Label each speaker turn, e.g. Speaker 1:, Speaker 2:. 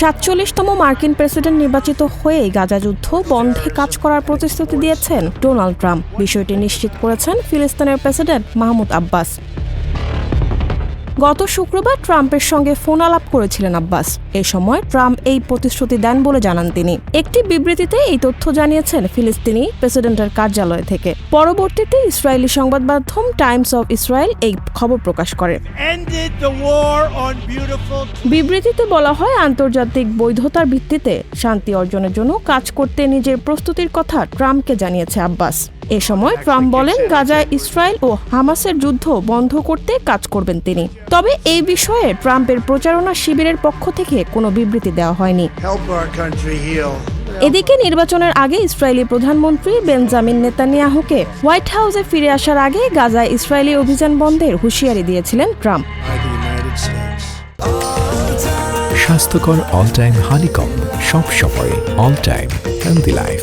Speaker 1: 47তম মার্কিন প্রেসিডেন্ট নির্বাচিত হয়ে গাজা যুদ্ধ বন্ধে কাজ করার প্রতিশ্রুতি দিয়েছেন ডোনাল্ড ট্রাম্প। বিষয়টি নিশ্চিত করেছেন ফিলিস্তিনের প্রেসিডেন্ট মাহমুদ আব্বাস। গত শুক্রবার ট্রাম্পের সঙ্গে ফোন আলাপ করেছিলেন আব্বাস। এ সময় ট্রাম্প এই প্রতিশ্রুতি দেন বলে জানান তিনি। একটি বিবৃতিতে এই তথ্য জানিয়েছেন ফিলিস্তিনি প্রেসিডেন্টের কার্যালয় থেকে। পরবর্তীতে ইসরায়েলি সংবাদ মাধ্যম টাইমস অফ ইসরায়েল এই খবর প্রকাশ করে। বিবৃতিতে বলা হয়, আন্তর্জাতিক বৈধতার ভিত্তিতে শান্তি অর্জনের জন্য কাজ করতে নিজের প্রস্তুতির কথা ট্রাম্পকে জানিয়েছে আব্বাস। এ সময় ট্রাম্প বলেন, গাজায় ইসরায়েল ও হামাসের যুদ্ধ বন্ধ করতে কাজ করবেন তিনি। তবে এই বিষয়ে ট্রাম্পের প্রচারণা শিবিরের পক্ষ থেকে কোনো বিবৃতি দেওয়া হয়নি। এদিকে নির্বাচনের আগে ইসরায়েলি প্রধানমন্ত্রী বেঞ্জামিন নেতানিয়াহুকে হোয়াইট হাউসে ফিরে আসার আগে গাজায় ইসরায়েলি অভিযান বন্ধের হুঁশিয়ারি দিয়েছিলেন ট্রাম্প।
Speaker 2: স্বাস্থ্যকর অল টাইম হানিকম, সব সময় অল টাইম হেলদি লাইফ।